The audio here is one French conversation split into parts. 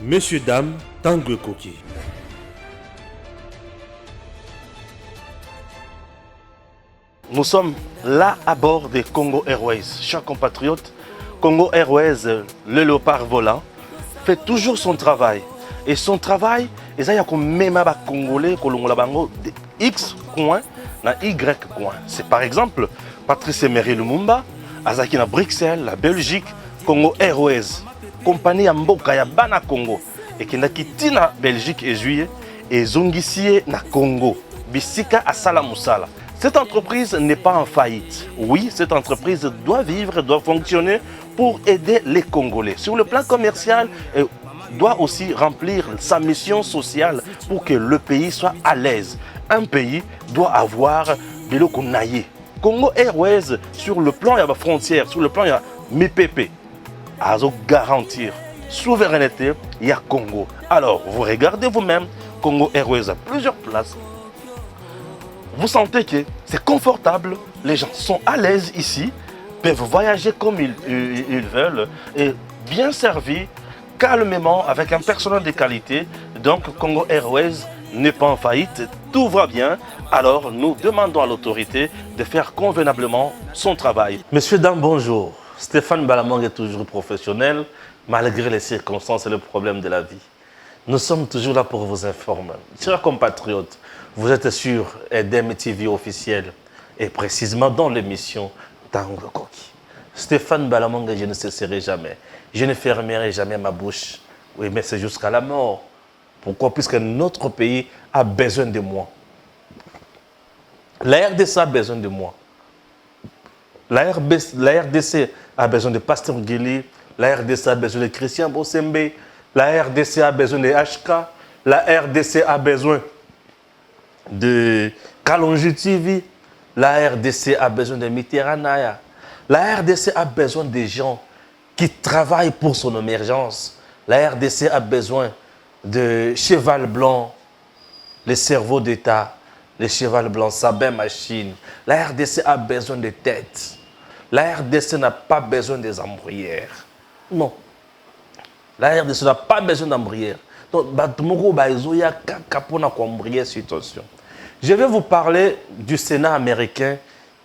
Messieurs, dames, Tanguy Koki. Nous sommes là à bord des Congo Airways. Chers compatriotes, Congo Airways, le léopard volant, fait toujours son travail. Et son travail, il y a même des Congolais qui ont X coin na Y coin. C'est par exemple Patrice Emery Lumumba, Azaki na Bruxelles, la Belgique, Congo Airways, compagnie Mboka ya Bana Congo, et qui n'a quitté na Belgique et juillet, et Zongisie na Congo, Bisika à Salamoussala. Cette entreprise n'est pas en faillite. Oui, cette entreprise doit vivre, doit fonctionner pour aider les Congolais. Sur le plan commercial, elle doit aussi remplir sa mission sociale pour que le pays soit à l'aise. Un pays doit avoir de l'eau qu'on aille. Congo Airways, sur le plan, il y a la frontière, sur le plan, il y a MIPP. À garantir souveraineté, il y a Congo. Alors, vous regardez vous-même, Congo Airways a plusieurs places. Vous sentez que c'est confortable, les gens sont à l'aise ici, peuvent voyager comme ils veulent et bien servis, calmement, avec un personnel de qualité. Donc Congo Airways n'est pas en faillite, tout va bien. Alors nous demandons à l'autorité de faire convenablement son travail. Messieurs, dames, bonjour. Stéphane Balamang est toujours professionnel, malgré les circonstances et les problèmes de la vie. Nous sommes toujours là pour vous informer. Chers compatriotes, vous êtes sur EDEM TV officiel et précisément dans l'émission Tanguy Koki. Stéphane Balamang, je ne cesserai jamais. Je ne fermerai jamais ma bouche. Oui, mais c'est jusqu'à la mort. Pourquoi? Puisque notre pays a besoin de moi. La RDC a besoin de moi. La RDC a besoin de Pasteur Guili. La RDC a besoin de Christian Bossembe. La RDC a besoin de HK. La RDC a besoin de Kalonji TV. La RDC a besoin de Mitterrand. La RDC a besoin des gens qui travaillent pour son émergence. La RDC a besoin de cheval blanc, les cerveaux d'État, les cheval blancs, Sabin Machine. La RDC a besoin de têtes. La RDC n'a pas besoin des embrayères. Non. La RDC n'a pas besoin d'embrayères. Donc, situation. Je vais vous parler du Sénat américain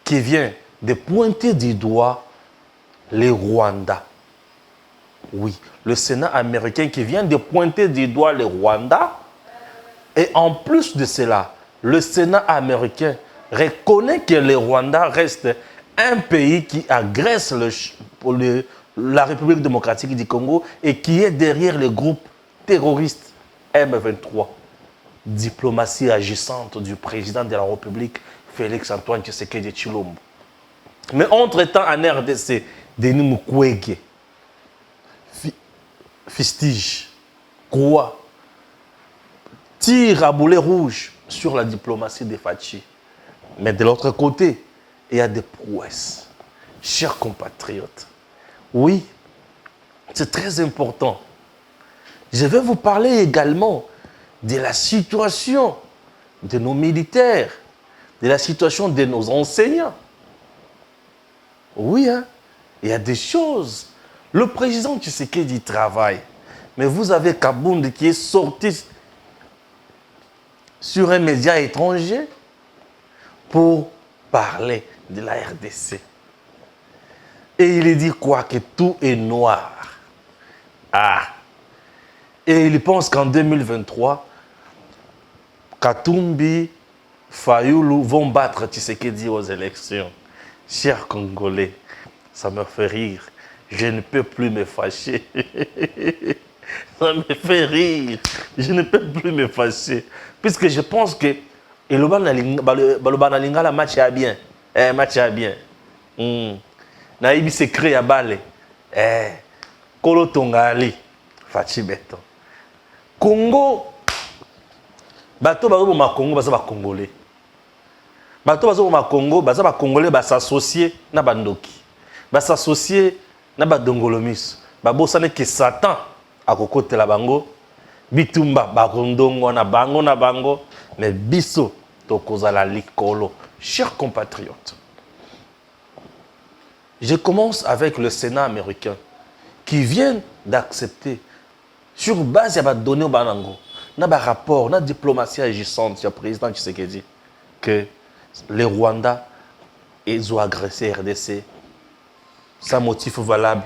qui vient de pointer du doigt les Rwandais. Oui, le Sénat américain qui vient de pointer du doigt les Rwandais. Et en plus de cela, le Sénat américain reconnaît que les Rwandais restent un pays qui agresse la République démocratique du Congo et qui est derrière le groupe terroriste M23. Diplomatie agissante du président de la République, Félix-Antoine Tshisekedi Tshilombo. Mais entre-temps, en RDC, Denis Mukwege fistige, croix, tire à boulet rouge sur la diplomatie des Fachi. Mais de l'autre côté, il y a des prouesses. Chers compatriotes, oui, c'est très important. Je vais vous parler également de la situation de nos militaires, de la situation de nos enseignants. Oui, hein, il y a des choses. Le président Tshisekedi travaille, mais vous avez Kabound qui est sorti sur un média étranger pour parler de la RDC. Et il dit quoi? Que tout est noir. Ah! Et il pense qu'en 2023, Katumbi, Fayoulou vont battre Tshisekedi aux élections. Chers Congolais, ça me fait rire. Je ne peux plus me fâcher. Ça me fait rire. Je ne peux plus me fâcher. Puisque je pense que le Banalinga, le match est bien. Match est bien. Naïbi secret à Balé. Kolo Tongali. Fachi Beto. Congo. Bato bazo ma Congo, baza ba Congolais. Bato bazo ma Congo, baza ba Congolais ba s'associer na bandoki. Ba s'associer na ba dongolomis. Ba bosane ke Satan akokotela bango. Bitumba ba kondongo na bango, mais biso tokozala likolo. Chers compatriotes, je commence avec le Sénat américain qui vient d'accepter sur base de données banango, na ba rapport, na diplomatie agissante, le président Tshisekedi que les Rwandais ils ont agressé RDC sans motif valable.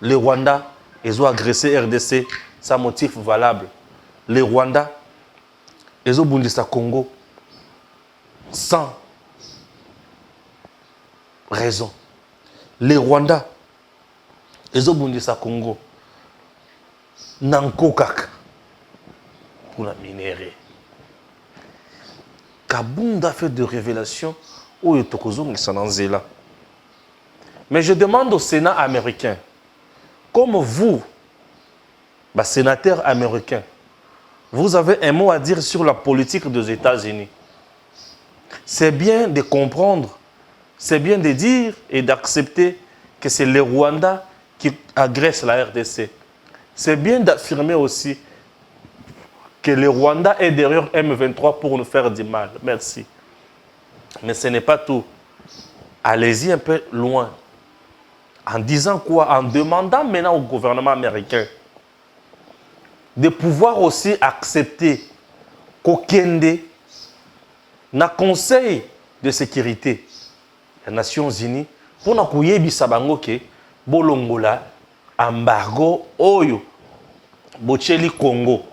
Les Rwandais ils ont agressé RDC sans motif valable. Les Rwandais ils ont bondi sa Congo sans raison. Les Rwandais ils ont bondi sa Congo nankokak pour la minerai. Kabunda fait de révélations où il est là. Mais je demande au Sénat américain, comme vous, sénateur américain, vous avez un mot à dire sur la politique des États-Unis. C'est bien de comprendre, c'est bien de dire et d'accepter que c'est les Rwandais qui agressent la RDC. C'est bien d'affirmer aussi que le Rwanda est derrière M23 pour nous faire du mal. Merci. Mais ce n'est pas tout. Allez-y un peu loin. En disant quoi? En demandant maintenant au gouvernement américain de pouvoir aussi accepter qu'Okende, na Conseil de sécurité des Nations Unies, pour nous kuyebisa bango ke bolongola embargo oyo bocheli Congo.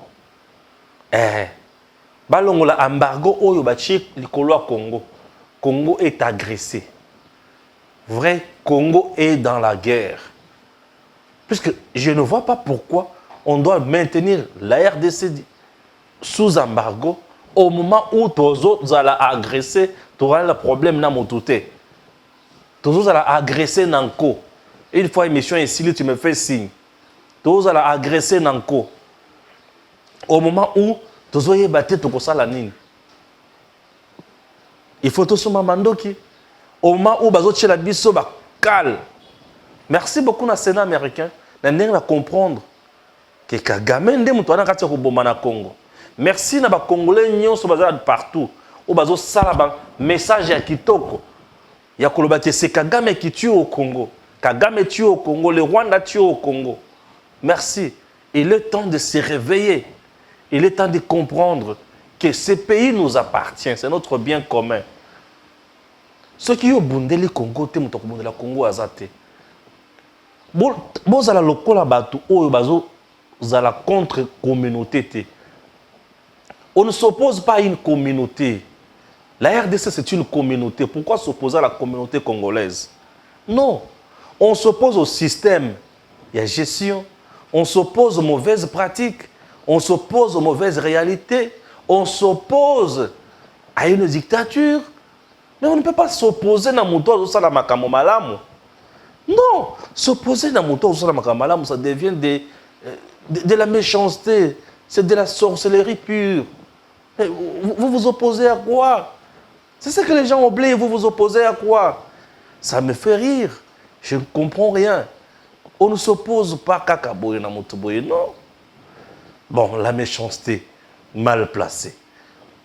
Balongola embargo oyo bachi likolo Congo. Congo est agressé. Vrai, Congo est dans la guerre. Puisque je ne vois pas pourquoi on doit maintenir la RDC sous embargo au moment où tous autres allaient agresser, tu auras le problème dans mon touté. Tous autres allaient agresser Nanko. Une fois émission ici, tu me fais signe. Tous autres allaient agresser Nanko. Au moment où tous autres battent tout ça la nine. Il faut tout ce moment qui au moment où bazo tchela biso ba calme. Merci beaucoup na Sénat américain. Na ndenge va comprendre que Kagame ndé muto na kati ko bomba na Congo. Merci na ba congolais nyonso baza partout. O bazo sala ba message ya kitoko. Ya koloba que c'est Kagame qui tue au Congo. Kagame tue au Congo, le Rwanda tue au Congo. Merci. Il est temps de se réveiller. Il est temps de comprendre que ce pays nous appartient, c'est notre bien commun. Ceux qui ont bondé le Congo, te muto bondé la Congo azate. Bozala lokola batu oyo bazo zala contre communauté te. On ne s'oppose pas à une communauté. La RDC c'est une communauté. Pourquoi s'opposer à la communauté congolaise? Non. On s'oppose au système. Il y a gestion. On s'oppose aux mauvaises pratiques. On s'oppose aux mauvaises réalités. On s'oppose à une dictature. Mais on ne peut pas s'opposer à Mouto Osala Makamo Malamu. Non. S'opposer à Mouto Osala Makamo Malamu, ça devient de la méchanceté. C'est de la sorcellerie pure. Vous vous opposez à quoi? C'est ce que les gens oublient. Vous vous opposez à quoi? Ça me fait rire. Je ne comprends rien. On ne s'oppose pas à Kakaboye na Moutoboye, non. Bon, la méchanceté, mal placée.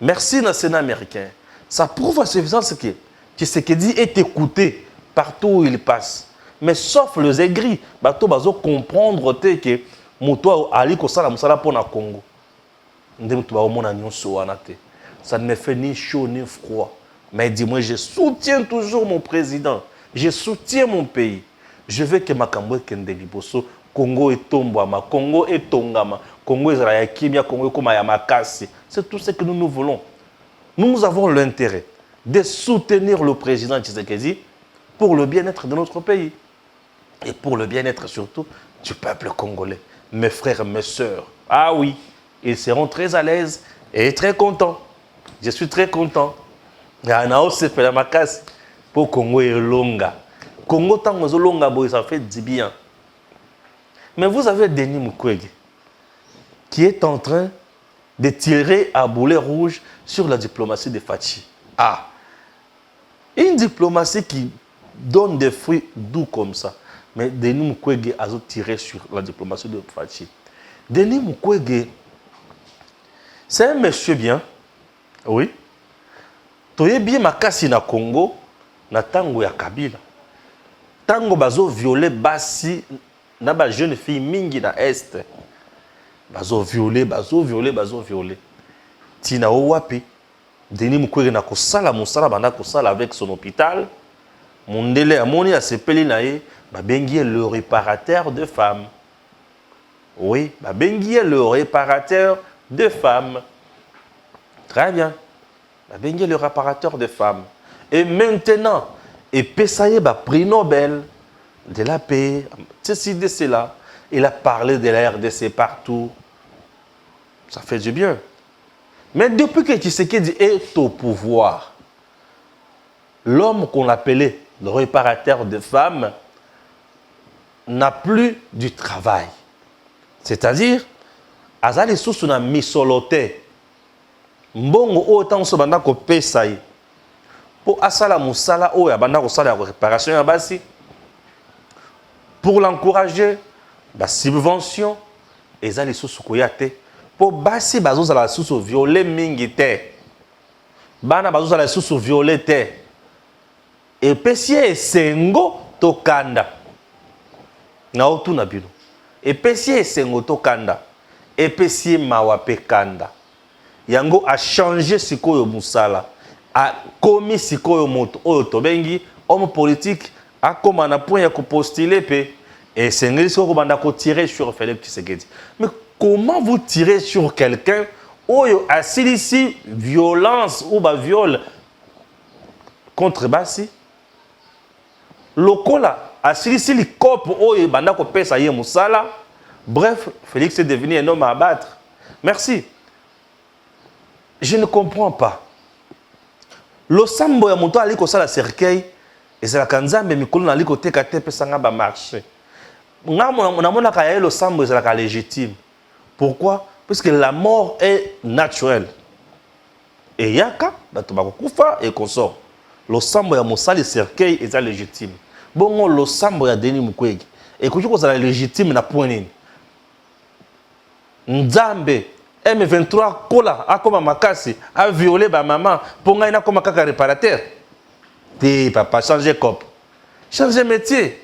Merci, le Sénat américain. Ça prouve à suffisance que Tshisekedi est écouté partout où il passe. Mais sauf les aigris, bato bazo comprendre que Mouto Ali Kosala Moussala pour na Congo. Ça ne me fait ni chaud ni froid. Mais dis-moi, je soutiens toujours mon président. Je soutiens mon pays. Je veux que Makambo Kende Liboso, Congo est Tombama, Congo est Tongama, Congo est Rayakimia, Congo est Komayamakasi. C'est tout ce que nous voulons. Nous avons l'intérêt de soutenir le président Tshisekedi pour le bien-être de notre pays. Et pour le bien-être surtout du peuple congolais. Mes frères, mes sœurs. Ah oui, ils seront très à l'aise et très contents. Je suis très content. Pour Congo et Longa. Congo tango Longa, ça fait du bien. Mais vous avez Denis Mukwege qui est en train de tirer à boulet rouge sur la diplomatie de Fachi. Ah, une diplomatie qui donne des fruits doux comme ça. Mais Denis Mukwege a tiré sur la diplomatie de Fachi. Denis Mukwege, c'est un monsieur bien, oui. Toye bien makasi na Congo, na tango ya Kabila. Tango bazo violer basi na ba jeune fille mingi na Est. bazo violer. Tina Owapi, Denis Mukwege na kosala musala banda kosala avec son hôpital. Mondele amoni a sepeli na ye, babengi le réparateur de femmes. Oui, babengi le réparateur de femmes. Très bien. Babengi le réparateur de femmes. Et maintenant, et Pessaye prix Nobel de la paix, ceci de cela. Il a parlé de la RDC partout. Ça fait du bien. Mais depuis que Tshisekedi est au pouvoir, l'homme qu'on appelait le réparateur de femmes n'a plus du travail. C'est-à-dire, azali susu na misolote. Mbongo autant so banda ko Pessaye. Pour asala musala o ya banda ko sala réparation ya basi. Pour l'encourager, la subvention, ezali susu koyate. Pour basi bazo la susu violer mingite. Bana bazo la susu violer te. Et pesie sengo tokanda. Na otu na bino. Et pesie sengo tokanda. Et pesie mawape kanda. Yango a changé sikoyo musala. A commis sikoyo moto oyo tobengi homme politique a comme na point ya ko postuler pe. Et c'est ce que vous tirer sur Félix Tshisekedi. Mais comment vous tirez sur quelqu'un où il y a ici violence ou viol contre Bassi? Lokola a ici les copes où il y a pesa ye musala. Bref, Félix est devenu un homme à abattre. Merci. Je ne comprends pas. Le sambo ya moto ali ko sala cercueil et c'est la kanzambe mikolo na ali ko teka te pesa nga ba marché. Le sang est légitime. Pourquoi? Parce que la mort est naturelle. Et yaka, et consort. Le sang est moussali cercueil est légitime. Bon, le sang est Denis Mukwege. Et quand vous êtes légitime, na point. Nzambe, M23, Kola, a comme makasi, a violé ma maman, pour nga ina comme kaka réparateur. Té papa, changez cop. Changez métier.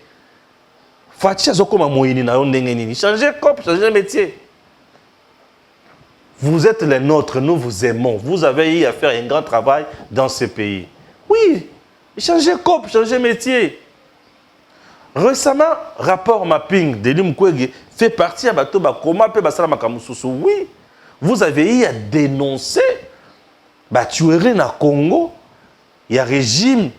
Changez cop, changez métier. Vous êtes les nôtres, nous vous aimons. Vous avez eu à faire un grand travail dans ce pays. Oui, changez cop, changez métier. Récemment, rapport mapping de Mukwege fait partie à Batoba Koma pe Basala Makamususu. Oui, vous avez eu à dénoncer la tuerie na Congo. Il y a un régime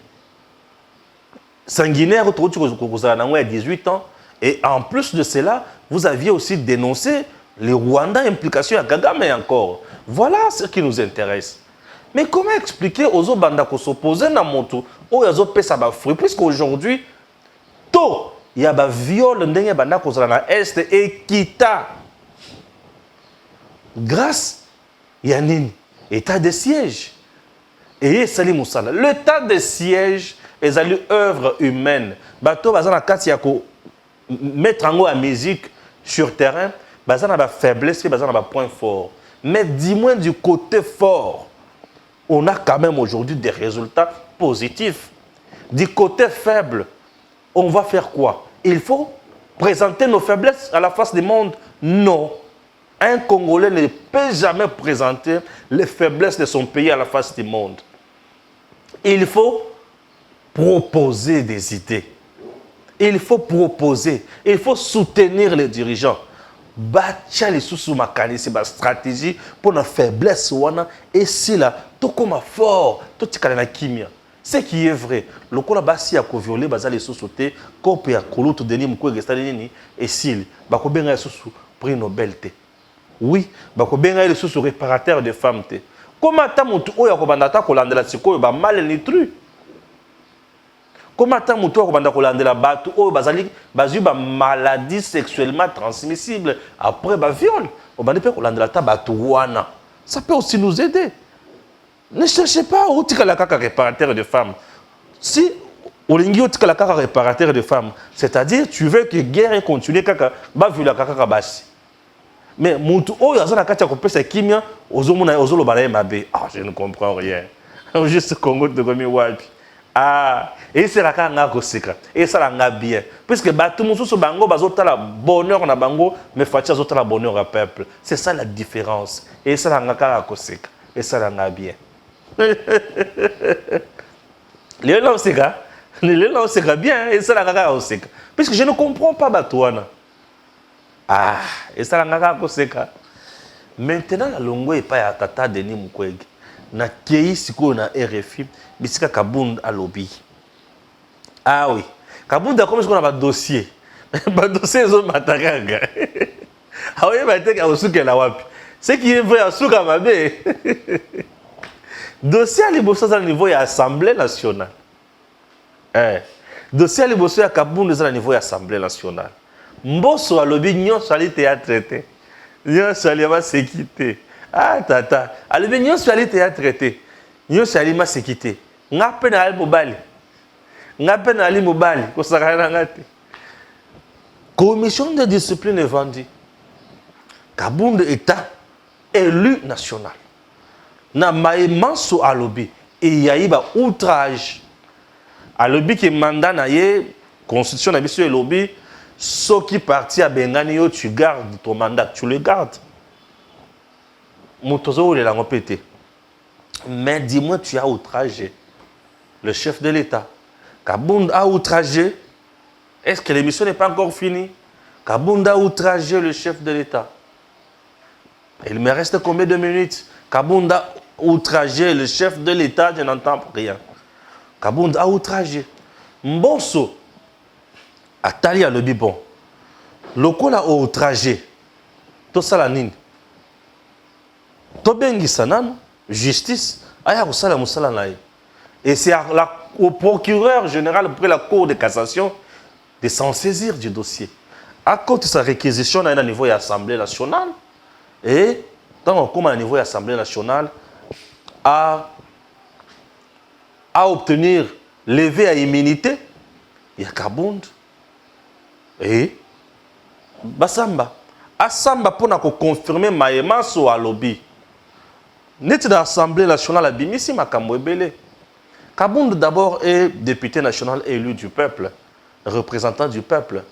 sanguinaire autour de 18 ans. Et en plus de cela, vous aviez aussi dénoncé les Rwandais implication à Kagame encore. Voilà ce qui nous intéresse. Mais comment expliquer aux autres bandes qui s'opposent à Moto, aux autres pays, ça va fruit, puisqu'aujourd'hui, il y a un viol dans l'Est et Kita. Grâce, il y a un état de siège. Et Salim Moussala, l'état de siège est une œuvre humaine. Bato bazana katiako mettre en haut la musique sur terrain, bazana ba faiblesse, bazana ba point fort. Mais dis-moi du côté fort, on a quand même aujourd'hui des résultats positifs. Du côté faible, on va faire quoi? Il faut présenter nos faiblesses à la face du monde? Non. Un Congolais ne peut jamais présenter les faiblesses de son pays à la face du monde. Il faut proposer des idées. Il faut proposer. Il faut soutenir les dirigeants. Bâtir les sous-macanismes, ma stratégie pour la faiblesse. Et si là, tout comme fort, tout est kimia. Ce qui est vrai, le coup là-bas, si il y a violé, les sous-sautés, comme il y a Kouloutou, Denis Mukwege, et s'il, il y a sous prix Nobel. Oui, il y a les sous réparateurs de femmes. Comment tu as mal nutri? Comment tu as une maladie sexuellement transmissible après le viol? Ça peut aussi nous aider. Ne cherchez pas où tu as la réparateur de femmes. Si tu as la réparateur de femmes, c'est-à-dire tu veux que la guerre continue, mais je ne comprends rien. Juste Congo de Gomi Wapi. Ah, et c'est la kanga koseka. Et ça la bien. Puisque batou mususu bango bazota la bonheur na bango, mais fatia zota la bonheur au peuple. C'est ça la différence. Et ça la kanga koseka. Et ça la bien. Les gens c'est bien. Et ça la kanga koseka. Puisque je ne comprends pas batouana. Ah, et ça la kanga koseka. Maintenant la longo est pas ya tata Denis Mukwege. Na kei siko na RFI bisika Kabund a lobby. Ah oui, Kabund a comme ce qu'on a pas dossier. Ba dossier zo matakaga. Ah oui, ba teka osuke la wapi. Ce qui est vrai à suka mabe. Dossier à liboso à niveau ya Assemblée nationale. Dossier à liboso ya Kabund à niveau ya Assemblée nationale. Mboso a lobby nyon sali théâtre traité. Nyon sali ma sécurité. Ah tata, alors nous sommes allés traiter. Nous sommes allés sécurité. Nous sommes allés mobile. Nous sommes allés mobile. Commission de discipline est vendue. Kabund État élu national. Na maïmanso à lobby. Et il y a eu outrage. À lobby qui est mandat na ye constitution na biso lobby. Ceux qui parti à Bengani, tu gardes ton mandat, tu le gardes. Mais dis-moi, tu as outragé le chef de l'État. Kabund a outragé. Est-ce que l'émission n'est pas encore finie? Kabund a outragé le chef de l'État. Il me reste combien de minutes? Kabund a outragé le chef de l'État, je n'entends rien. Kabund a outragé. Mbonso, Atali a le bibon. Lokola a outragé. Tout ça la nine. Tobengisa nano, justice, aya kusala musala naye. Et c'est au procureur général après la Cour de cassation de s'en saisir du dossier. À cause de sa réquisition à un niveau de l'Assemblée nationale, et dans on commence à niveau de l'Assemblée nationale, à obtenir levé à immunité, il y a Kabund et Basamba. Asamba pour confirmer Maïma sur à lobby. Net dans l'Assemblée nationale à Bimisi Makambo Ebele. Kabund d'abord est député national élu du peuple, représentant du peuple.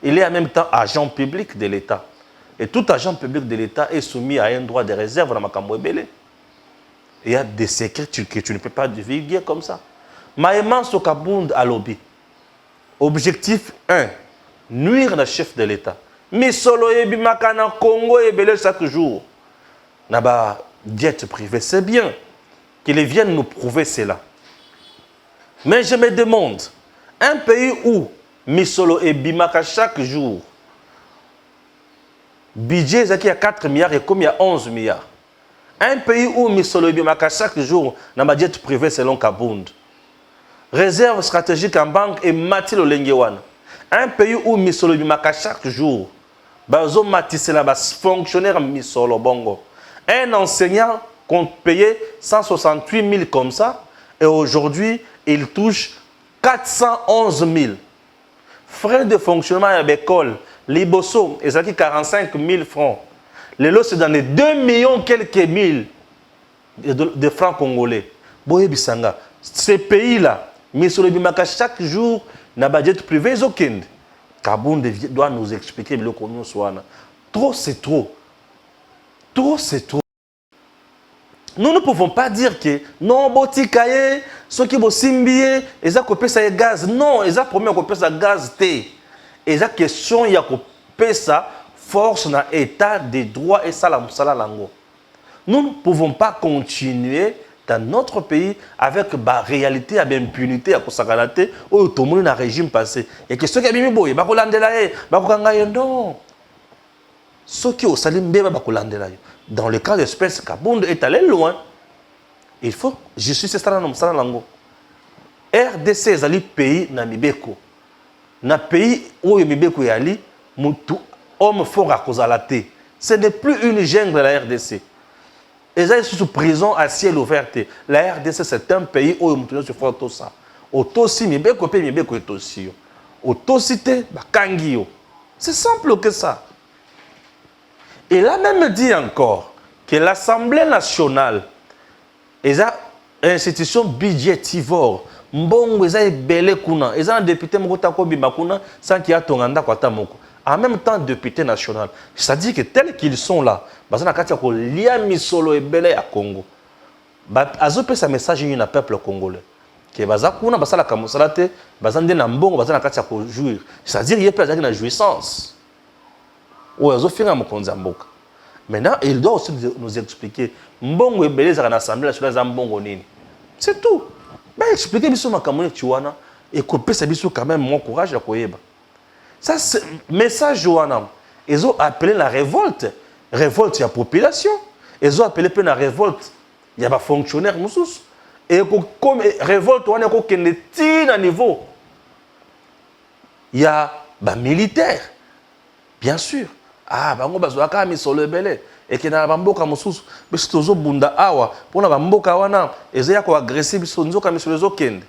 Il est en même temps agent public de l'État. Et tout agent public de l'État est soumis à un droit de réserve dans Makambo Ebele. Il y a des secrets que tu ne peux pas divulguer comme ça. Maïman sur Kabund à lobby. Objectif 1, nuire le chef de l'État. Mais solo ebimaka na Congo Ebele chaque jour. Naba jet privé, c'est bien qu'ils viennent nous prouver cela. Mais je me demande, un pays où Misolo et Bimaka chaque jour, budget il y a 4 milliards et comme il y a 11 milliards. Un pays où Misolo et Bimaka chaque jour, n'a pas jet privé selon Kabund. Réserve stratégique en banque et Matil Olengewan. Un pays où Misolo et Bimaka chaque jour, Bazo Matisela fonctionnaire Misolo Bongo. Un enseignant compte payer 168 000 comme ça, et aujourd'hui, il touche 411 000. Frais de fonctionnement à l'école, Liboso, et ça qui 45 000 francs. Les lots, c'est dans les 2 millions quelques mille de francs congolais. Boye Bisanga, ces pays-là, Misolo Bimaka, chaque jour, n'a pas budget privé, aucun. Kabund doit nous expliquer le qu'on soit. Trop, c'est trop. Trop, c'est trop. Nous ne pouvons pas dire que non, botikaye, ceux qui vont s'imbier, ils ont coupé ça gaz. Non, ils ont promis à couper ça gaz. Ils ont question, il y a coupé ça force dans l'état des droits et ça la lango. Nous ne pouvons pas continuer dans notre pays avec la réalité, avec l'impunité, avec la où tout le monde a un régime passé. Il y a question qui a mis boy, non. Ceux qui ont salim dans le cas d'espèce, Kabund est allé loin. Il faut, je suis ce lango. RDC est allé pays na Mibeko. Na pays où Mibeko est allé, homme fort à cause de la thé. Ce n'est plus une jungle de la RDC. Ils sont sous prison à ciel ouvert. La RDC, c'est un pays où ils se font tout ça. Autosi, Mibeko, Mibeko est aussi. Autosité, Bakangio. C'est simple que ça. Il a même dit encore que l'Assemblée nationale est une institution budgétivore mbongo eza ebele kuna eza un député moko ta ko bima kuna sans qu'il y a tonganda kwa ta moko en même temps député national, c'est-à-dire que tels qu'ils sont là bazana kati ko lia misolo ebele ya Congo azope sa message na peuple congolais que baza kuna basala kamosala te bazande na mbongo bazana kati ko jouir, c'est-à-dire il peut avoir une jouissance ou azofinga mokonza mboka. Maintenant il doit aussi nous expliquer mbongo ebele za na assemblée nationale za mbongo nini, c'est tout. Ben expliquer biso makamoni tuwana et couper ça biso quand même mon courage à koyeba. Ça c'est message wana. Ils ont appelé la révolte. Révolte il y a population. Ils ont appelé plein la révolte. Il y a pas fonctionnaire musus. Et comme révolte wana ko kende tina niveau. Il y a ba militaire. Bien sûr. Ah bango bazwaka misolo ebele. Et que na bamboka mususu biso tozo bunda awa pona bamboka wana ezaya ko agresser biso nzoka misolo ezokende.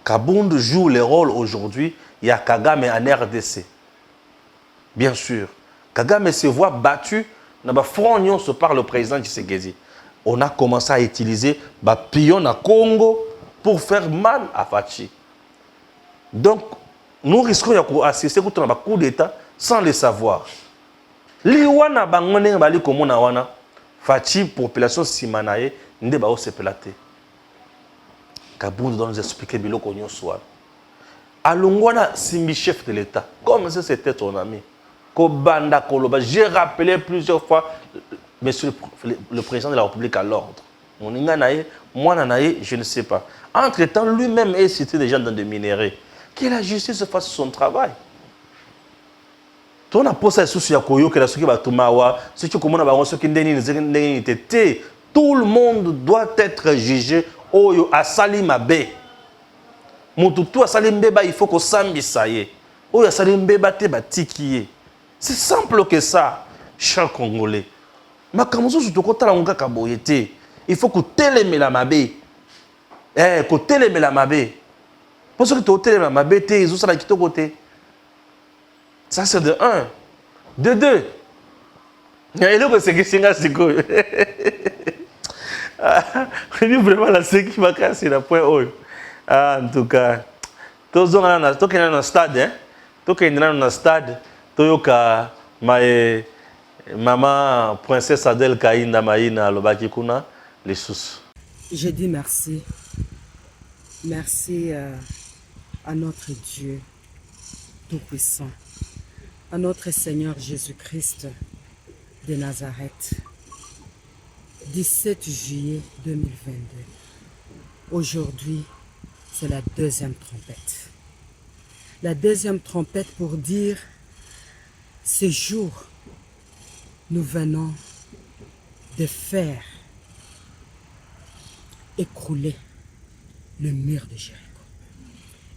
Kabundu joue le rôle aujourd'hui, il y a Kagame en RDC. Bien sûr, Kagame se voit battu dans le front par le président Tshisekedi. On a commencé à utiliser le pion à Congo pour faire mal à Fachi. Donc, nous risquons d'assister à un coup d'État sans le savoir. Liwana bangone bali komona wana Fachi population simanaye nde ba osepelate. Kabundu doit nous expliquer biloko nyoswa. Alongwana simbi chef de l'État comme si c'était ton ami. Kobanda koloba, j'ai rappelé plusieurs fois monsieur le président de la République à l'ordre. Mon inganaye, moi nanaye, je ne sais pas. Entre-temps, lui-même est cité des gens dans des minéraux. Que la justice fasse son travail. Ton apôtre est souci à Koyo que la souki batumawa, ce qui commande à ce qui n'est tout le monde doit être jugé oyo asali mabe. Mututu asali mbeba il faut que sambi saye. Oyo asali mbeba te batikiye. C'est simple que ça, cher Congolais. Makamuzo sutokota la unga kaboyete. Il faut que teleme la mabe. Que teleme la mabe. Parce que tu teleme la mabe te ils ont ça la kito côté. Ça c'est de 1. De 2. Il y a une c'est que singa siko. On dit vraiment la série qui va casser la point haut. En tout cas, tous on a dans le stade, hein. Tous qui dans le stade, toyoka maman princesse Adèle Kainda Maïna lobaki kuna les sous. Je dis merci. Merci à notre Dieu Tout-Puissant, à notre Seigneur Jésus-Christ de Nazareth. 17 juillet 2022. Aujourd'hui, c'est la deuxième trompette. La deuxième trompette pour dire, ce jour, nous venons de faire écrouler le mur de Jéricho.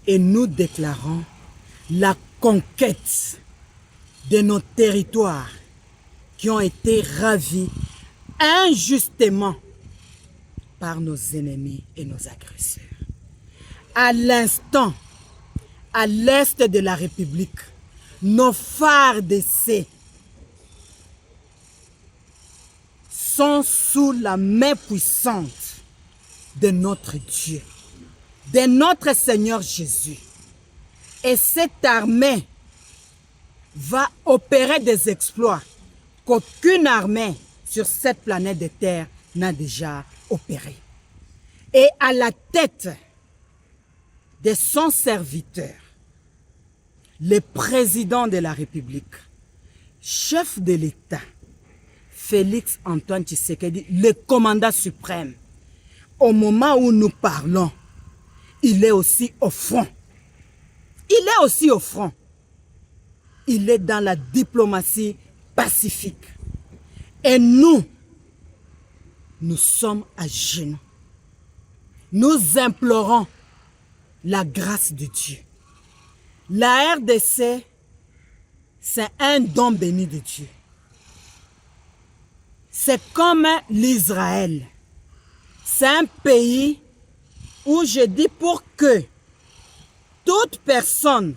Et nous déclarons la conquête de nos territoires qui ont été ravis injustement par nos ennemis et nos agresseurs. À l'instant, à l'est de la République, nos phares d'essai sont sous la main puissante de notre Dieu, de notre Seigneur Jésus. Et cette armée va opérer des exploits qu'aucune armée sur cette planète de terre n'a déjà opéré. Et à la tête de son serviteur, le président de la République, chef de l'État, Félix Antoine Tshisekedi, le commandant suprême, au moment où nous parlons, il est aussi au front. Il est aussi au front. Il est dans la diplomatie pacifique. Et nous sommes à genoux. Nous implorons la grâce de Dieu. La RDC, c'est un don béni de Dieu. C'est comme l'Israël. C'est un pays où je dis pour que toute personne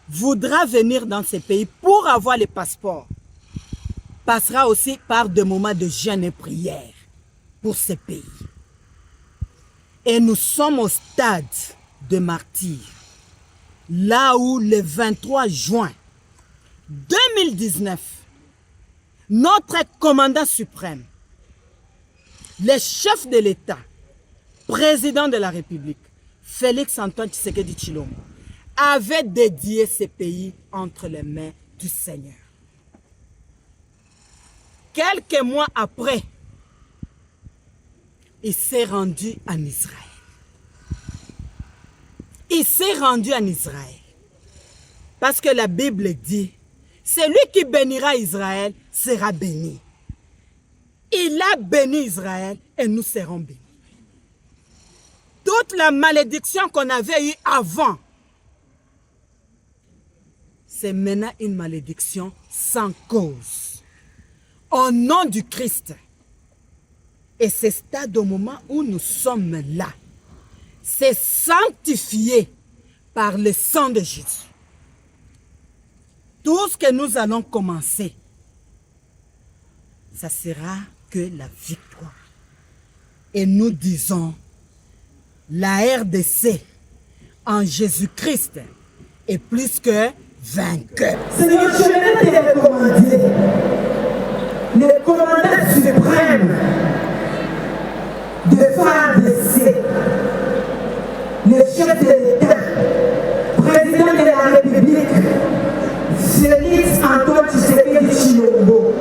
voudra venir dans ce pays pour avoir le passeport, passera aussi par des moments de jeûne et prière pour ce pays. Et nous sommes au stade de martyrs. Là où le 23 juin 2019, notre commandant suprême, le chef de l'État, président de la République, Félix-Antoine Tshisekedi Tshilombo, avait dédié ce pays entre les mains du Seigneur. Quelques mois après, il s'est rendu en Israël. Il s'est rendu en Israël. Parce que la Bible dit, celui qui bénira Israël sera béni. Il a béni Israël et nous serons bénis. Toute la malédiction qu'on avait eue avant, c'est maintenant une malédiction sans cause. Au nom du Christ. Et c'est stade au moment où nous sommes là. C'est sanctifié par le sang de Jésus. Tout ce que nous allons commencer, ça sera que la victoire. Et nous disons, la RDC en Jésus-Christ est plus que vainqueur. Seigneur, je vais te recommander le commandant suprême de FARDC, le chef de l'État, président de la République, Félix-Antoine Tshisekedi Tshilombo,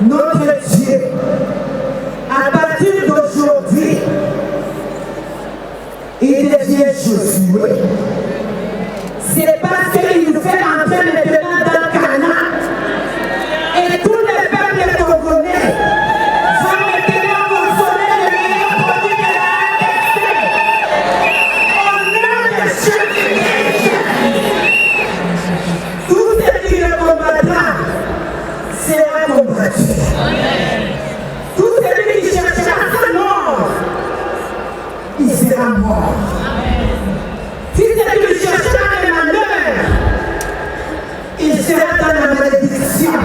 notre Dieu, à partir d'aujourd'hui, il devient Josué. C'est parce qu'il nous fait entrer maintenant dans Canaan. Et tous les peuples congolais vont maintenant consommer le meilleur produit de la RDC. Au nom de Jésus, tout ce qui le combattra sera combattu. Tout celui qui cherchera sa mort, il sera mort. Si celui qui cherchera le malheur, il sera dans la malédiction.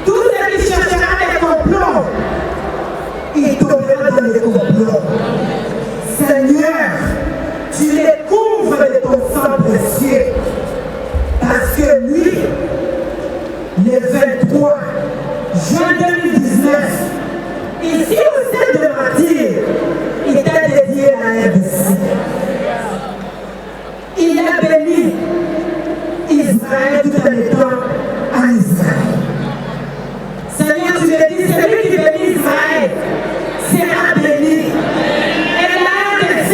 Tout celui qui cherchera les complots, il tombera dans les complots. Seigneur, tu les couvres de ton sang précieux. Parce que lui, le 23 juin 2019, ici au stade de martyrs, il t'a dédié à la RDC. Il a béni Israël tout en étant en Israël. Seigneur, tu le dis, celui qui bénit Israël sera béni. Et la RDC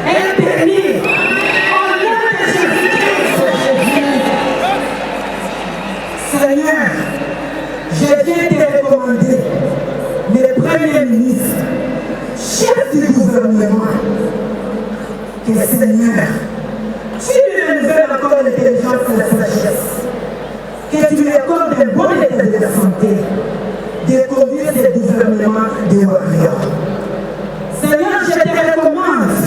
est bénie. Au nom de Jésus-Christ. Seigneur, je viens te recommander le Premier ministre, chef du gouvernement, que Seigneur, tu lui renouvelles encore l'intelligence et la sagesse, que tu lui accordes un bon état de la santé, de conduire ce gouvernement de warriors. Seigneur, je te recommande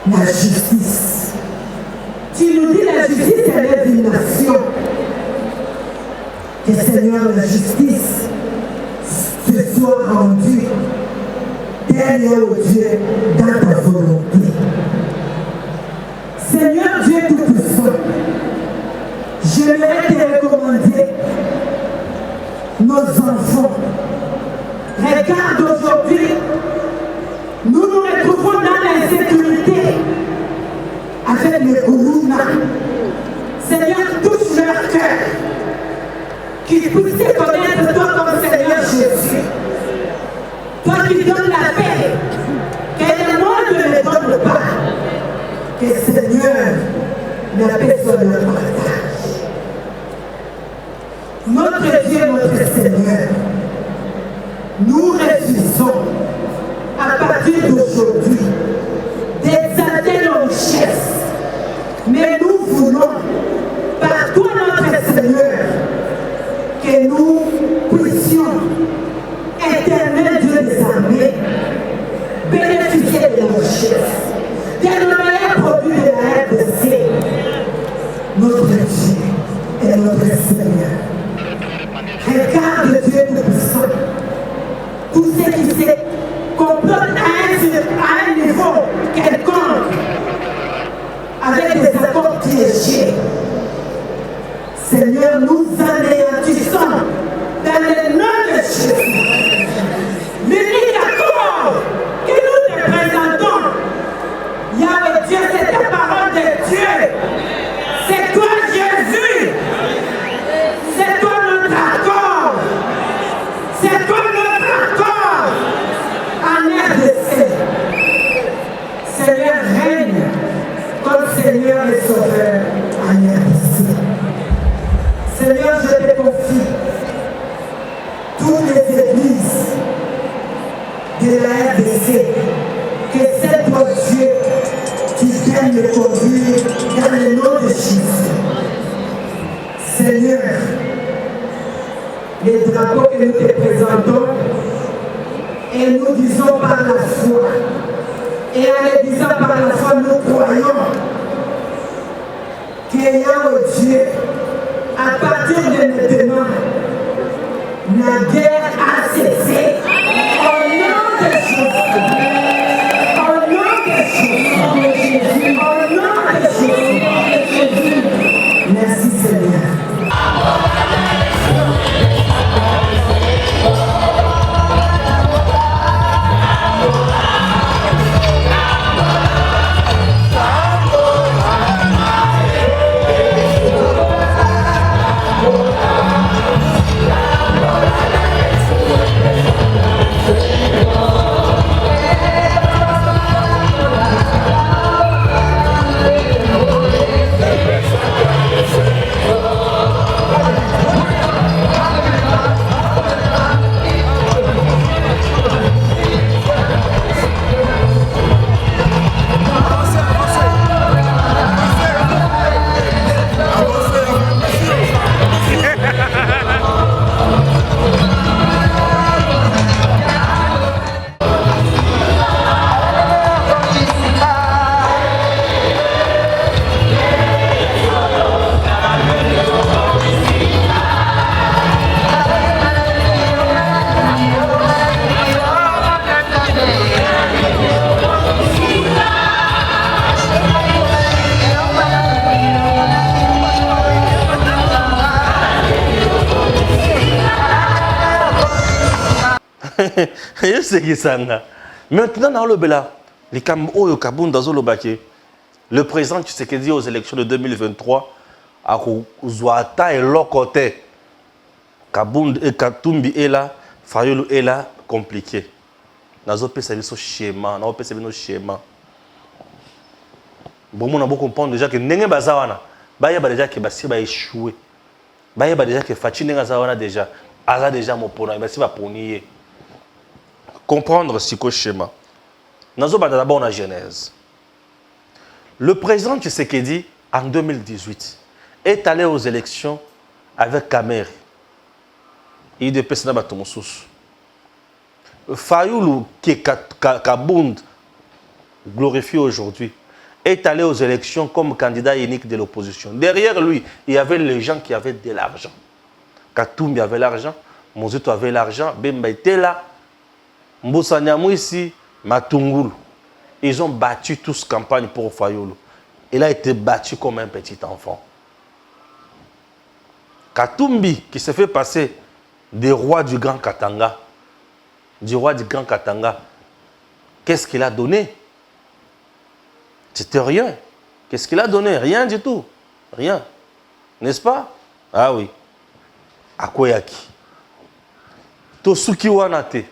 la justice. Tu nous dis la justice élève une nation. Que Seigneur, la justice te soit rendue derrière au Dieu dans ta volonté. Seigneur Dieu Tout-Puissant, j'aimerais te recommander nos enfants. Regarde aujourd'hui, nous nous retrouvons dans l'insécurité avec le corona. Seigneur, touche leur cœur, qu'ils puissent te connaître toi comme Seigneur Jésus. Toi qui donnes la paix, que le monde ne le donne pas. Que Seigneur, la paix soit leur partage. Notre Dieu, notre Seigneur, nous refusons à partir d'aujourd'hui d'exalter nos richesses. Mais nous voulons, par toi notre Seigneur, que nous puissions, éternel Dieu des armées, bénéficier de nos richesses, de nos meilleurs produits de la RDC. Notre Dieu et notre Seigneur. Regarde Dieu Tout-Puissant, tout ce qui s'est Seigneur, nous anéantissons dans le nom de Jésus. L'unique accord que nous te présentons, Yahweh Dieu, c'est ta parole de Dieu. C'est toi Jésus. C'est toi notre accord. C'est toi notre accord en RDC. Seigneur, règne comme Seigneur et Sauveur en RDC. Seigneur, je te confie toutes les églises de la RDC, que c'est toi Dieu qui vienne me conduire dans le nom de Jésus. Seigneur, les drapeaux que nous te présentons, et nous disons par la foi, et en les disant par la foi, nous croyons que Yahweh Dieu, à partir de maintenant, la guerre a cessé. Au nom de Jésus. Au nom de Jésus. Au nom de Jésus. Merci Seigneur. Maintenant, dans le Bela, les Cameroun au Kaboun, dans le Baké, le président Tshisekedi aux élections de 2023 a Zouata et Lokote. Kaboun et Katumbi est là, Fayulu est là, compliqué. Nazo peut servir ce schéma, nazo peut servir nos schémas. Bon, on a beaucoup comprendre déjà que Nenge Bazawana, Baya déjà que Bassi va échouer. Baya déjà que Fachi Nenga Zawana déjà, Aza déjà mon pona, il va ponier. Comprendre ce schéma. Nazo Bada d'abord la genèse. Le président Tshisekedi, en 2018, est allé aux élections avec Kameri. Il est président de Batomosous. Fayulu, qui est Kabound, glorifié aujourd'hui, est allé aux élections comme candidat unique de l'opposition. Derrière lui, il y avait les gens qui avaient de l'argent. Katumbi avait l'argent, Mouzito avait l'argent, Bemba était là, Mboussanyamou ici, Matungulu. Ils ont battu tous campagne pour Fayulu. Il a été battu comme un petit enfant. Katumbi, qui s'est fait passer des rois du Grand Katanga, qu'est-ce qu'il a donné? C'était rien. Qu'est-ce qu'il a donné? Rien du tout. Rien. N'est-ce pas? Ah oui. Akoyaki. Tosuki Wanate.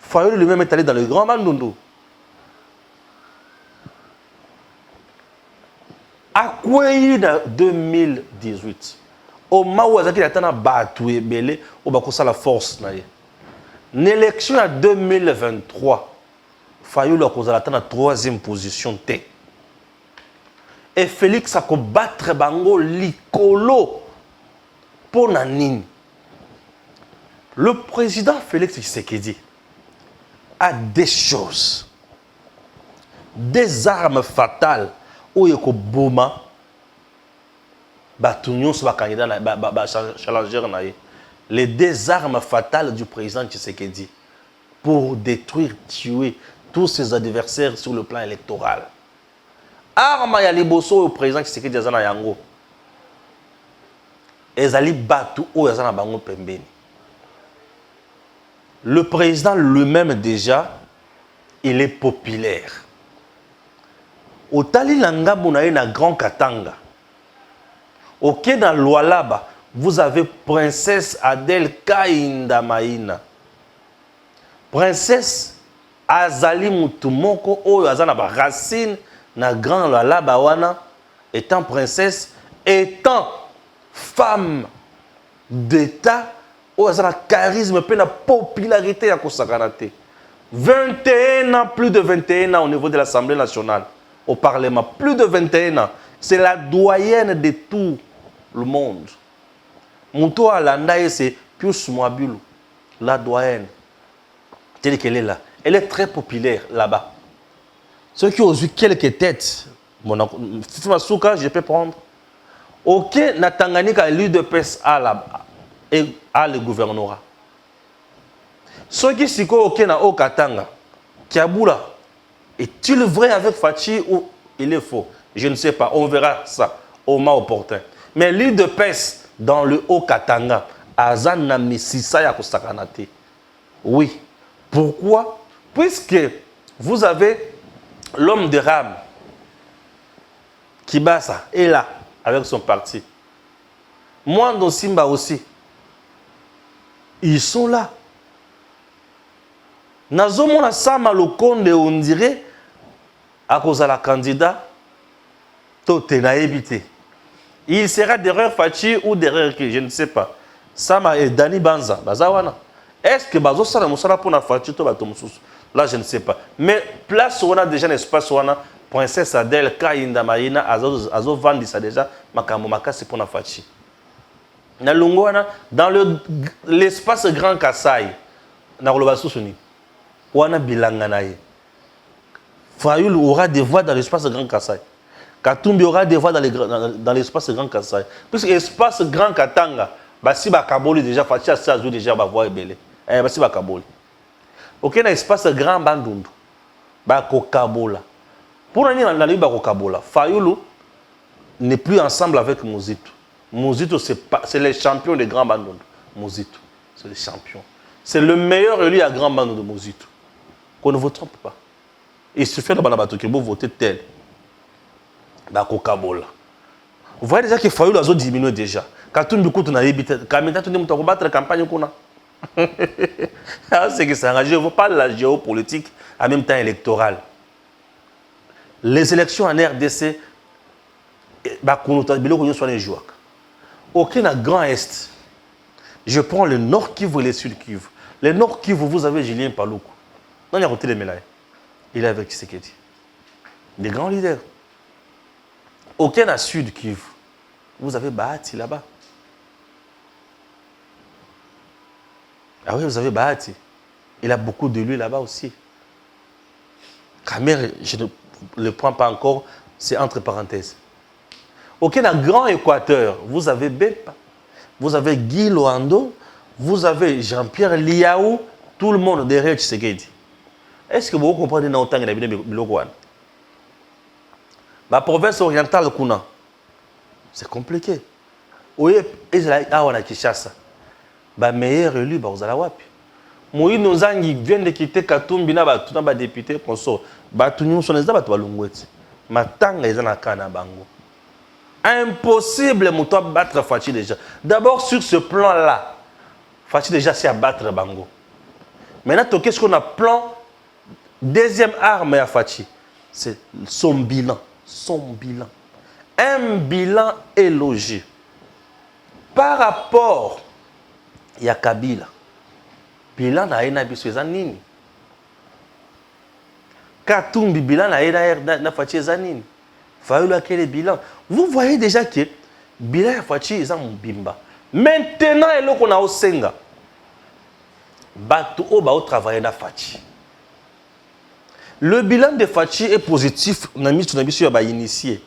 Fayulu lui-même est allé dans le Grand Mandundu. Akoyi en 2018. Au moment où il a été battu, il a la force. L'élection en 2023, Fayulu a la 3e position. Et Félix a combattu Bango Likolo pour Nanine. Le président Félix Tshisekedi a des choses, des armes fatales où il y a des bombes. Les deux armes fatales du président Tshisekedi pour détruire, tuer tous ses adversaires sur le plan électoral. Arme ya liboso au président Tshisekedi Azana Yango. ezali batu oyo aza na bango pembeni. Le président lui-même déjà, il est populaire. Au Tali Langambo na ye na Grand Katanga. Ok, dans Lualaba, vous avez princesse Adèle Kainda Maïna. Princesse Azali Mutumoko oyo azana ba racine na Grand Lualaba wana, étant princesse, étant femme d'État, oyo azana charisme pe na popularité ya kosakanate. 21 ans, plus de 21 ans au niveau de l'Assemblée nationale, au Parlement, plus de 21 ans. C'est la doyenne de tout le monde. Mouto Alandaye, c'est Pius Mwabulu, la doyenne. Telle qu'elle est là. Elle est très populaire là-bas. Ceux qui ont eu quelques têtes, Fifa Souka, je peux prendre. Ok, Natanganyika, l'UDPS a le gouvernorat. Ceux qui sont ok na Okatanga, Kiaboula, est-il vrai avec Fachi ou il est faux? Je ne sais pas, on verra ça au moment opportun. Mais l'île de Pes dans le Haut-Katanga, Azana Messissa Yakosakanate. Oui. Pourquoi? Puisque vous avez l'homme de Ram, Kibasa, est là, avec son parti. Moi, dans Simba aussi. Ils sont là. Nazomona Sama Lokonde, on dirait, à cause de la candidat, tout est évité. Il sera derrière Fachi ou derrière qui, je ne sais pas. Sama et Dani Banza, Bazawana. Est-ce que Bazo Sara Moussara pour la Fachi, là, je ne sais pas. Mais place où on a déjà un espace où on a Princesse Adèle, Kainda Maïna, Azo Vandi, ça déjà, Makamomaka, c'est pour la Fachi. Dans l'espace Grand Kassai, dans le Bassousuni, Wana Bilanganaye. Fayoul aura des voix dans l'espace Grand Kassai. Katumbi aura des voix dans l'espace Grand Kassai. Puisque l'espace Grand Katanga, Bassi Bakaboli déjà, Fatia Sazou déjà, va voir Ebele. Bassi Bakaboli. Ok, dans l'espace Grand Bandundu, Bako Kabola. Pour l'année dans la Bako Kabola, Fayoul n'est plus ensemble avec Mouzito. Mouzito, c'est les champions des Grand Bandundu. Mouzito, c'est les champions. C'est le meilleur élu à Grand Bandundu de Mouzito. Qu'on ne vous trompe pas. Il suffit de vous voter tel. Bako Kabola. Vous voyez déjà qu'il Fayoul a diminué déjà. Quand tout le monde a évité, quand on a battre la campagne, c'est que ça. Je ne veux pas de la géopolitique en même temps électorale. Les élections en RDC, aucun Grand Est. Je prends le Nord Kivu et le Sud Kivu. Le Nord Kivu, vous avez Julien Paloukou. Non, il y a côté de Melaye. Il est avec Tshisekedi. Des grands leaders. Aucun à Sud Kivu. Vous avez Bahati là-bas. Ah oui, vous avez Bahati. Il a beaucoup de lui là-bas aussi. Kamer, je ne le prends pas encore, c'est entre parenthèses. Aucun à Grand Équateur. Vous avez Bepa. Vous avez Guy Loando. Vous avez Jean-Pierre Liaou. Tout le monde derrière Tshisekedi. Est-ce que vous comprenez dans autant que Bilogouane? La province orientale, c'est compliqué. Oui, on a Kishasa. Le meilleur élu, vous allez wapi. Moïse Nozangi vient de quitter Katumbi, tout le député, consort. Nous sommes les Balungweti. Matanga est dans Kana Bango. Impossible de battre Fachi déjà. D'abord, sur ce plan-là, Fachi déjà c'est à battre Bango. Maintenant, qu'est-ce qu'on a plan? Deuxième arme à Fachi, c'est son bilan. Son bilan. Un bilan élogieux. Par rapport à Kabila, bilan na ina biso nini? Katumbi bilan na Fachi nini? Fayoul quel bilan? Vous voyez déjà que bilan Fachi est en bimba. Maintenant, il y a au Senga. Bato o ba o travailler na Fachi. Le bilan de Fachi est positif. Nami tu ba initié.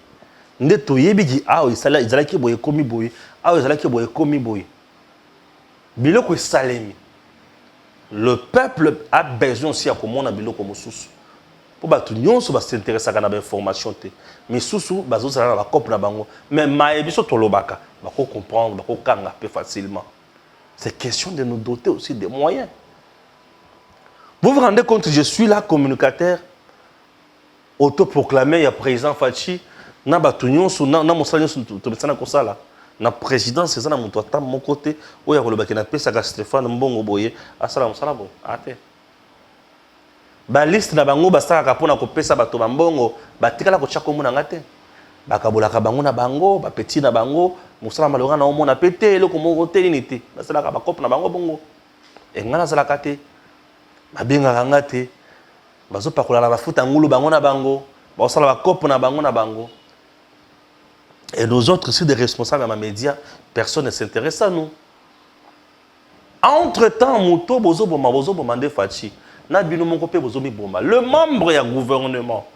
Ndeto yebigi ah izala ki boye komi boye. Ah izala ki boye komi boye. Biloko salemi. Le peuple a besoin aussi à comment on a biloko mosusu. Pour bato nyonso ba s'intéresser à la information te. Mais susu bazo sala na ba cop na bango. Mais maebiso tolobaka. bako comprendre, bako kanga peu facilement. C'est question de nous doter aussi des moyens. Vous vous rendez compte, je suis là communicateur autoproclamé, il y a président Fachi, na batunyon sou na mosala sou to metsana ko sala. Na président c'est ça na muto ata mon côté, oya ko lobaki na pesa ka Stéphane Mbongo boye, asala mosala bon. Ate. Ba liste na bango basaka pona ko pesa bato bambongo, batikala ko tshako mona ngate. Bakabolaka bango na bango, ba petit na bango, mosala malonga na omona pété eloko moko te nini. Basala ka ba kope na bango bongo. E ngana sala kate. Babinga ngate. Bazo pakola na bafuta ngulu bango na bango, basala ba kope na bango na bango. Et nous autres, ici, des responsables à ma média, personne ne s'intéresse à nous. Entre-temps, Mouto, Bozo Boma, Fachi, Nabino Mokope, Bozo Boma, le membre du gouvernement,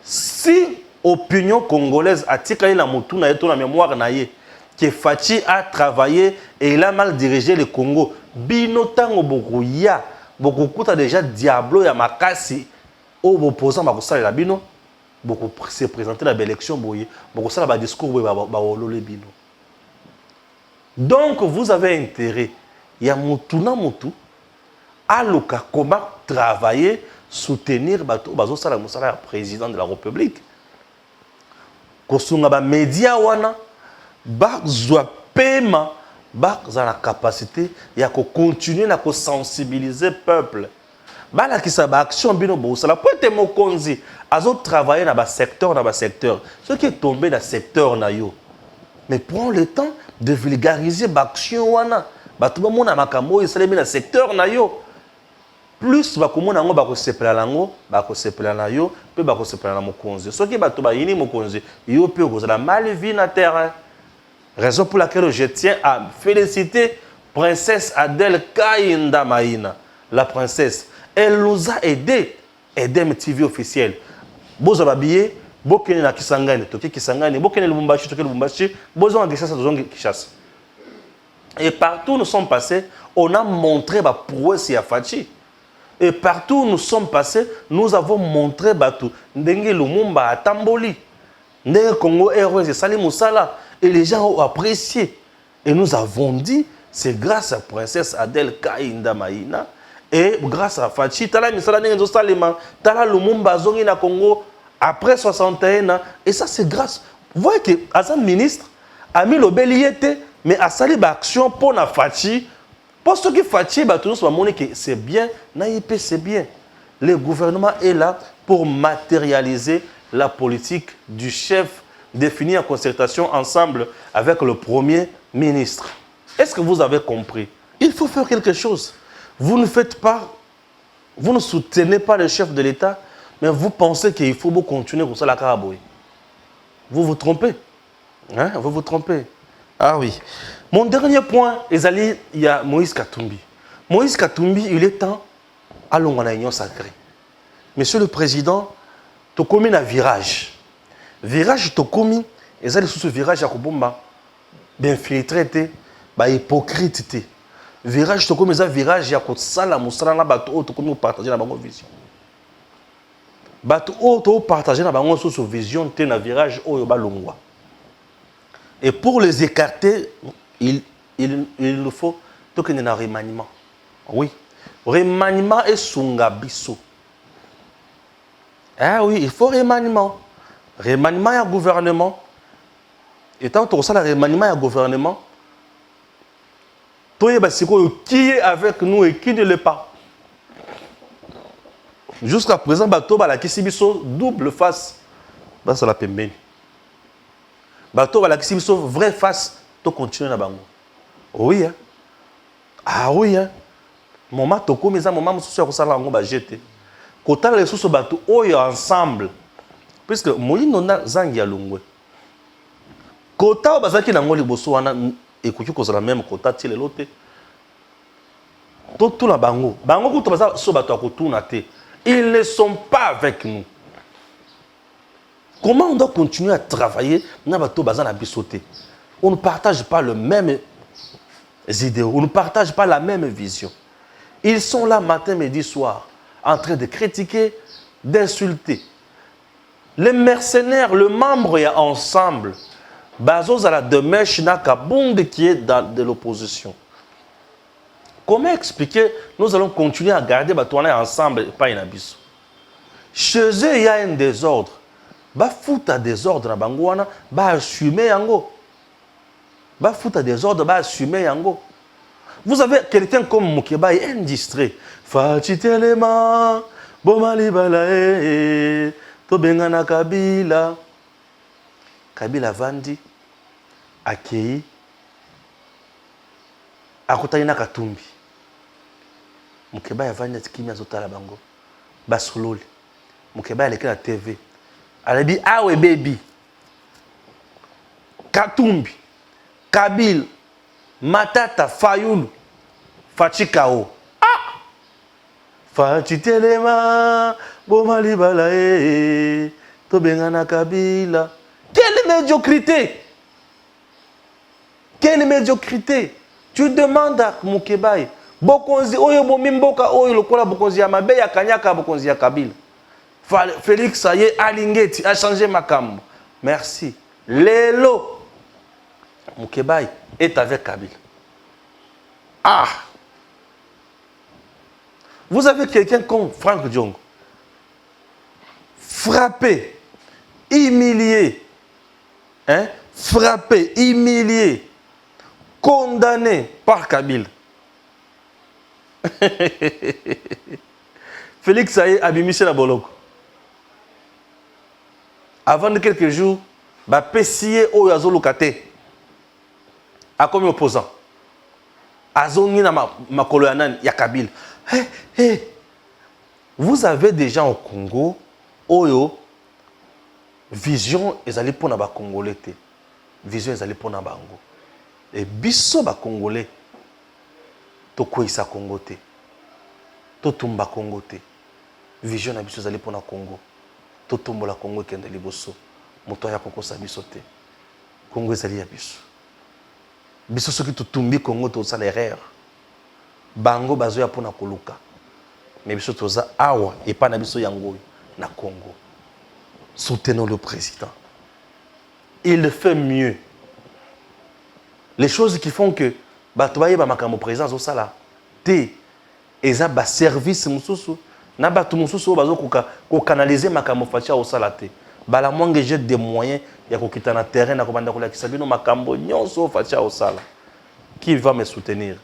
si opinion congolaise a tiré la Moutou, na la mémoire, que Fachi a travaillé et il a mal dirigé le Congo, Binotango Bokuya, Bokukuta a déjà Diablo et Makasi, au opposant Makosa et la Bino. Beaucoup se présenter à l'élection, beaucoup ça va discours, donc vous avez intérêt, il y a Moutou, à l'oka comment travailler, soutenir le président de la République. Kosunga ba média wana, bazwa paiement, bazwa la capacité, il y a continuer à sensibiliser le peuple. Bala qui sa action bino bosala peut être mokonzi azo travailler dans secteur ce qui est tombé dans secteur na yo mais prends le temps de vulgariser l'action wana bato ba mona makambo esalemi na secteur na yo plus ba komona ngo ba ko sepela lango ba ko sepela na yo pe ba ko sepela na mokonzi ce qui bato ba yini mokonzi yo pe ko la mal vie na terrain raison pour laquelle je tiens à féliciter princesse Adèle Kainda Maïna la princesse. Elle nous a aidés, TV officiel. Bozo babillé, bokene na Kisangani, toke Kisangani, bokene Lubumbashi, toke Lubumbashi, bozo en Kishasa, toke Kishasa. Et partout où nous sommes passés, on a montré la prouesse à Fachi. Et partout où nous sommes passés, nous avons montré Batou, Ndenge Lumumba à Tamboli, Ndenge Congo Airways et Salim Moussala. Et les gens ont apprécié. Et nous avons dit, c'est grâce à princesse Adèle Kainda Maïna. Et grâce à Fachi, Tala Misala Nenzo Salima, Tala Lumumba Zongi na Congo, après 61 ans, et ça c'est grâce. Vous voyez que Azam ministre a mis le béliété, mais a sali l'action pour la Fachi. Pour ce qui Fachi, c'est bien, Naïpe c'est bien. Le gouvernement est là pour matérialiser la politique du chef définie en concertation ensemble avec le Premier ministre. Est-ce que vous avez compris? Il faut faire quelque chose. Vous ne faites pas, vous ne soutenez pas le chef de l'État, mais vous pensez qu'il faut continuer comme ça la caraboye. Vous vous trompez. Hein? Vous vous trompez. Ah oui. Mon dernier point, il y a Moïse Katumbi. Moïse Katumbi, il est temps à l'Union sacrée. Monsieur le Président, tu as commis un virage. Virage, tu as commis, et ça, ce virage, il y a d'infiltré, hypocrite. Virage to comme ça virage ya ko sala musala na bato to comme partager na bango vision bato to partager na bango so vision te na virage oyo balongwa et pour les écarter il nous faut to que na remaniement oui remaniement et sunga biso ah oui il faut remaniement ya gouvernement et tant que ça le remaniement ya gouvernement qui est avec nous et qui ne l'est pas. Jusqu'à présent, bateau la kisibiso double face. Bah ça la pembeni. Bateau la kisibiso vraie face. To continue na bango. Oui hein. Ah oui hein. Maman toko meza maman mususu ko sala ngo ba jeter. Kota les sous bateau oyo ensemble. Puisque moyino na zangi ya lungwe. Kota bazaki na ngoli boso wana et que vous avez même contact les lotés. Tout la bango. Bango tout ça so bato akotunate. Ils ne sont pas avec nous. Comment on doit continuer à travailler na bato bazana bisoté? On ne partage pas le même idéaux, on ne partage pas la même vision. Ils sont là matin, midi, soir en train de critiquer, d'insulter. Les mercenaires, le membre est ensemble. Bazos à la demeure na kabonde qui est de l'opposition. Comment expliquer? Nous allons continuer à garder tourner ensemble, pas une abysse. Chez eux, il y a un désordre. Ba fout à désordre na bangouana, ba assumer yango. Ba fout à désordre, ba assumer yango. Vous avez quelqu'un comme Mukeba, il est indiscret. Fachitelema, bomali balae, tobengana Kabila. Kabila vandi, akei, akutani na Katumbi. Mukeba yavandi atikimia zotala bango. Basololi. Mukeba aleke na TV. Alabi awe baby. Katumbi. Kabila. Matata Fayulu. Fachikao. Ah! Fachitelema. Bomali balae. Tobengana Kabila. Quelle médiocrité! Quelle médiocrité! Tu demandes à Mukebai. Bokonzi oyo bomimboka oyo lokola bokonzi ya mabe ya kanyaka bokonzi ya Kabila. Félix Saye Alingeti a changé makambo. Merci. Lelo Mukebai est avec Kabila. Ah! Vous avez quelqu'un comme Franck Diongo. Frappé, humilié, hein? Frappé, humilié, condamné par Kabila. Félix Saye a bimissé la boloko. Avant de quelques jours, ba pessier o yazo lokate a comme opposant. Azongi na makolo ya Kabila. Hey, hey. Vous avez des gens au Congo, oyo vision ezali pona ba Congolais te. Vision ezali pona bango. Et biso ba Congolais to koisa Congo te. To tumba Congo te. Vision na biso ezali pona Congo. To tombola Congo kende liboso. Moto ya kokosa biso te. Congo ezali ya biso. Biso soki to tumbi Congo to sala erreur. Bango bazo ya pona koluka. Mais biso toza awa et pas na biso yango na Congo. Soutenons le président. Il fait mieux. Les choses qui font que batobaye ba makambo président zo sala te eza ba service mususu na batu mususu bazo ko canaliser makambo facha au sala te. Bala mwange jette des moyens ya ko kitana terrain na ko banda ko la kisabino makambo nyonso facha au sala. Qui va me soutenir?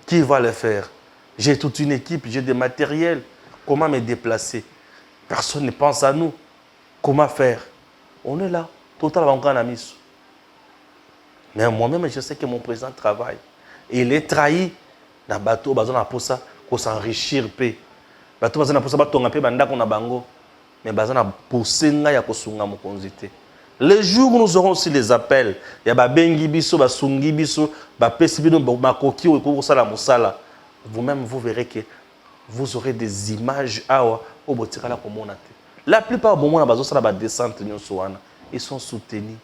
Qui va le faire? J'ai toute une équipe, j'ai des matériels. Comment me déplacer? Personne ne pense à nous. Comment faire? On est là. Total encore en mission. Mais moi-même, je sais que mon président travaille. Et il est trahi. Dans le bateau, il a ça pour s'enrichir. Le bateau, il a ça pour s'enrichir. Mais il a poussé le jour où nous aurons aussi les appels, il y a Bengi Biso, Sungi Biso, Pesibino, Makoki, vous-même, vous verrez que vous aurez des images au Botirala comme on a. La plupart du monde, ils sont soutenus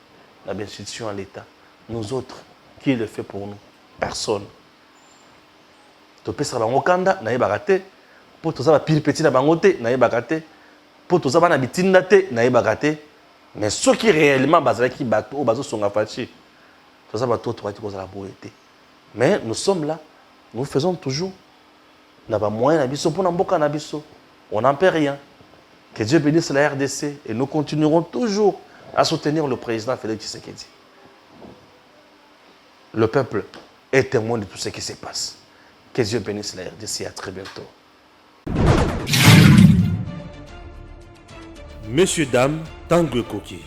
dans l'institution à l'État. Nous autres, qui le fait pour nous? Personne. Tu peux savoir Wakanda, n'a pas raté. Pour tout ça, pile petit na bangote, n'a pas raté. Pour tout ça, na bitindate, n'a pas raté. Mais ceux qui réellement basent qui battent au bateau sont apaches. Tout ça, bateau, tu vas être la beauté. Mais nous sommes là, nous faisons toujours. On n'a pas moyen d'abisso pour n'emboka n'abisso. On n'en perd rien. Que Dieu bénisse la RDC et nous continuerons toujours à soutenir le président Félix Tshisekedi. Le peuple est témoin de tout ce qui se passe. Que Dieu bénisse la RDC. À très bientôt. Messieurs, dames, Tanguy Koki.